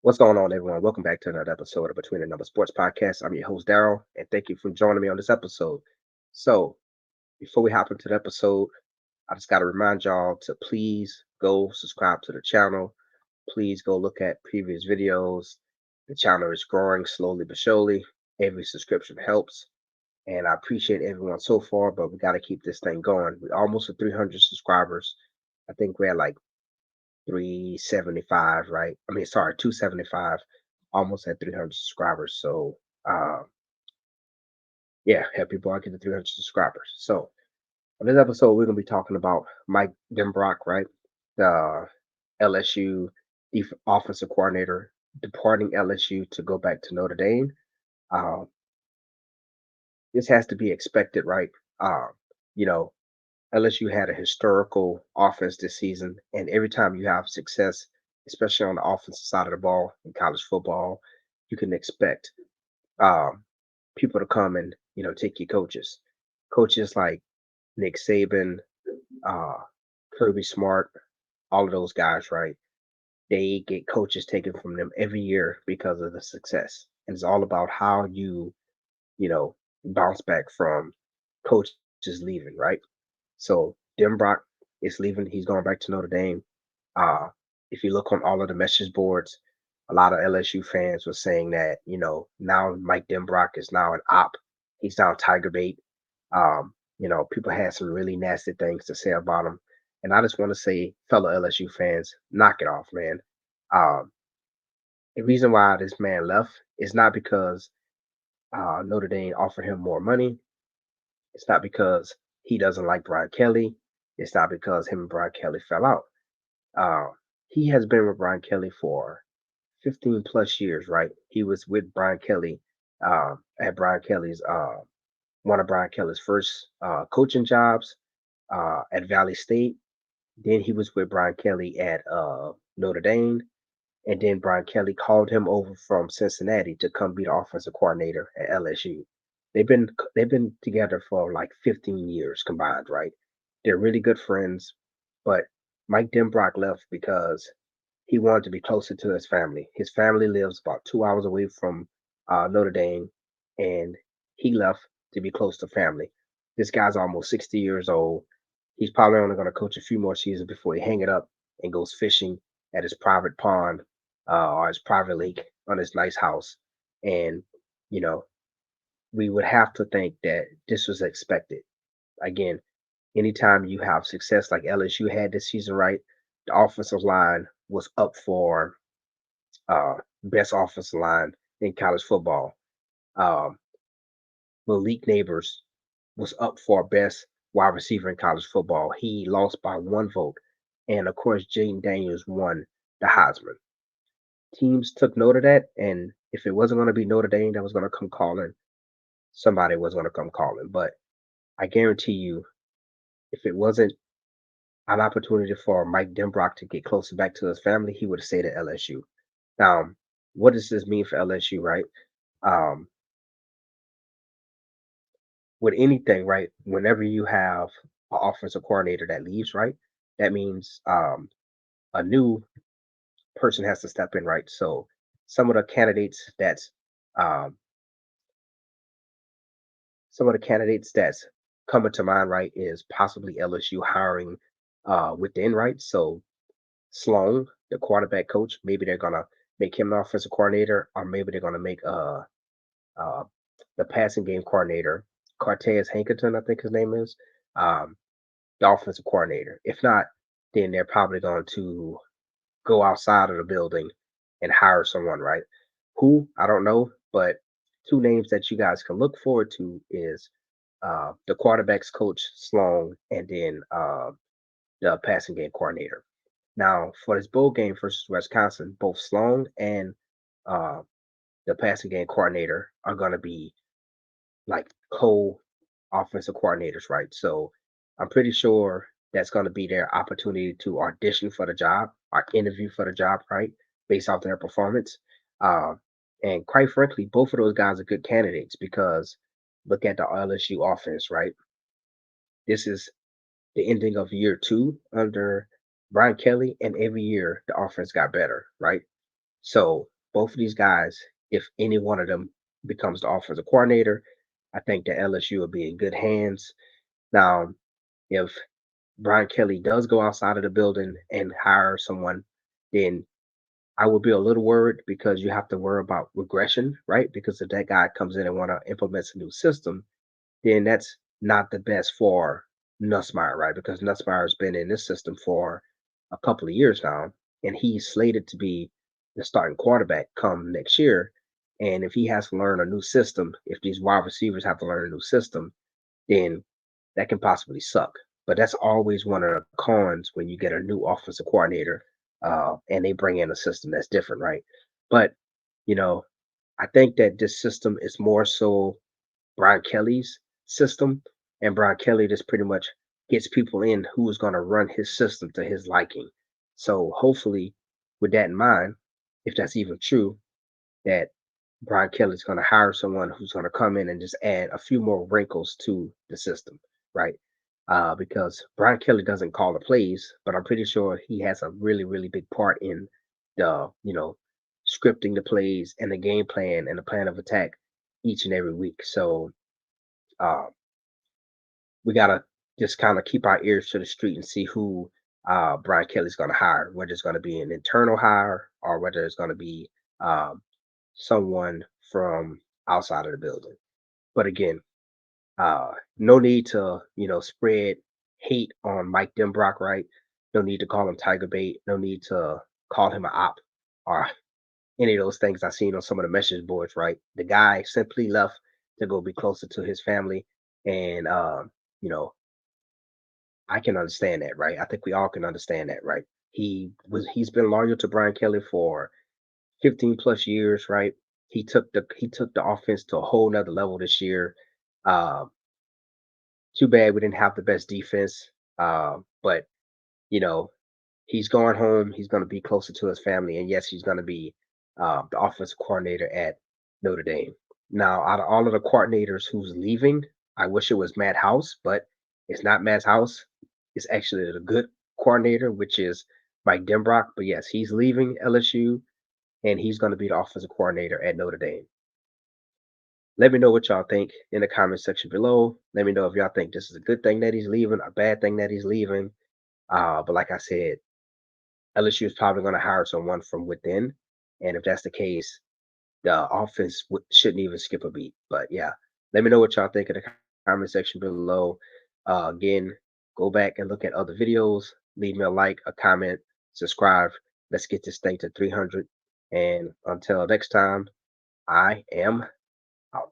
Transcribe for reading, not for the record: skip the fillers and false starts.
What's going on, everyone? Welcome back to another episode of Between the Numbers Sports Podcast. I'm your host, Daryl, and thank you for joining me on this episode. So, before we hop into the episode, I just got to remind y'all to please go subscribe to the channel. Please go look at previous videos. The channel is growing slowly but surely. Every subscription helps, and I appreciate everyone so far, but we got to keep this thing going. We're almost at 300 subscribers. I think we're at like 375, right? I mean, sorry, 275, almost at 300 subscribers. So, yeah, help people out get to 300 subscribers. So, on this episode, we're going to be talking about Mike Dembrock, right? The LSU offensive coordinator departing LSU to go back to Notre Dame. Uh, this has to be expected, right? Uh, you know, LSU had a historical offense this season, and every time you have success, especially on the offensive side of the ball in college football, you can expect um, people to come and take your coaches. Coaches like Nick Saban, uh, Kirby Smart, all of those guys, right? They get coaches taken from them every year because of the success, and it's all about how you know bounce back from coaches leaving, right? So Dembrock is leaving. He's going back to Notre Dame. Uh, if you look on all of the message boards, a lot of LSU fans were saying that now Mike Dembrock is now an op. He's now Tiger bait. People had some really nasty things to say about him, and I just want to say, fellow LSU fans, knock it off, man. Um, the reason why this man left is not because Notre Dame offered him more money. It's not because he doesn't like Brian Kelly. It's not because him and Brian Kelly fell out. Uh, he has been with Brian Kelly for 15 plus years, right? He was with Brian Kelly at Brian Kelly's one of Brian Kelly's first coaching jobs at Valley State. Then he was with Brian Kelly at Notre Dame, and then Brian Kelly called him over from Cincinnati to come be the offensive coordinator at LSU. They've been together for like 15 years combined, right? They're really good friends, but Mike Denbrock left because he wanted to be closer to his family. His family lives about 2 hours away from Notre Dame, and he left to be close to family. This guy's almost 60 years old. He's probably only going to coach a few more seasons before he hang it up and goes fishing at his private pond or his private lake on his nice house. And, you know, we would have to think that this was expected. Again, anytime you have success like LSU had this season, right? The offensive line was up for best offensive line in college football. Um, Malik Neighbors was up for best wide receiver in college football. He lost by one vote. And of course, Jaden Daniels won the Heisman. Teams took note of that. And if it wasn't going to be Notre Dame that was going to come calling, somebody was going to come calling. But I guarantee you, if it wasn't an opportunity for Mike Denbrock to get closer back to his family, he would have stayed at LSU. Now, what does this mean for LSU, right? Um, with anything, right? Whenever you have an offensive coordinator that leaves, right? That means a new person has to step in, right? So some of the candidates that's um, some of the candidates that's coming to mind, right, is possibly LSU hiring within, right? So Sloan, the quarterback coach, maybe they're gonna make him an offensive coordinator, or maybe they're gonna make uh the passing game coordinator, Cortez Hankerton, I think his name is, um, the offensive coordinator. If not, then they're probably going to go outside of the building and hire someone, right? Who? I don't know, but two names that you guys can look forward to is the quarterbacks coach Sloan, and then the passing game coordinator. Now, for this bowl game versus Wisconsin, both Sloan and uh, the passing game coordinator are going to be like co offensive coordinators, right? So I'm pretty sure that's going to be their opportunity to audition for the job or interview for the job, right? Based off their performance. Uh, and quite frankly, both of those guys are good candidates because look at the LSU offense, right? This is the ending of year two under Brian Kelly, and every year the offense got better, right? So both of these guys, if any one of them becomes the offensive coordinator, I think that LSU will be in good hands. Now, if Brian Kelly does go outside of the building and hire someone, then I will be a little worried because you have to worry about regression, right? Because if that guy comes in and want to implement a new system, then that's not the best for Nussmeier, right? Because Nussmeier's been in this system for a couple of years now, and he's slated to be the starting quarterback come next year. And if he has to learn a new system, if these wide receivers have to learn a new system, then that can possibly suck. But that's always one of the cons when you get a new offensive coordinator and they bring in a system that's different, right? But, you know, I think that this system is more so Brian Kelly's system, and Brian Kelly just pretty much gets people in who's going to run his system to his liking. So hopefully, with that in mind, if that's even true, that Brian Kelly's going to hire someone who's going to come in and just add a few more wrinkles to the system, right? Because Brian Kelly doesn't call the plays, but I'm pretty sure he has a really, really big part in the, scripting the plays and the game plan and the plan of attack each and every week. So uh, we gotta just kind of keep our ears to the street and see who Brian Kelly's going to hire, whether it's going to be an internal hire or whether it's going to be um, someone from outside of the building. But again, no need to, spread hate on Mike Dembrock, right? No need to call him Tiger Bait. No need to call him an op or any of those things I've seen on some of the message boards, right? The guy simply left to go be closer to his family. And, you know, I can understand that, right? I think we all can understand that, right? He's been loyal to Brian Kelly for 15 plus years, right? He took the offense to a whole nother level this year. Uh, Too bad we didn't have the best defense. But you know, he's going home. He's going to be closer to his family, and yes, he's going to be the offensive coordinator at Notre Dame. Now, out of all of the coordinators who's leaving, I wish it was Matt House, but it's not Matt House. It's actually the good coordinator, which is Mike Dembrock. But yes, he's leaving LSU, and he's going to be the offensive coordinator at Notre Dame. Let me know what y'all think in the comment section below. Let me know if y'all think this is a good thing that he's leaving, a bad thing that he's leaving. But like I said, LSU is probably going to hire someone from within. And if that's the case, the offense shouldn't even skip a beat. But yeah, let me know what y'all think in the comment section below. Again, go back and look at other videos. Leave me a like, a comment, subscribe. Let's get this thing to 300. And until next time, I am out.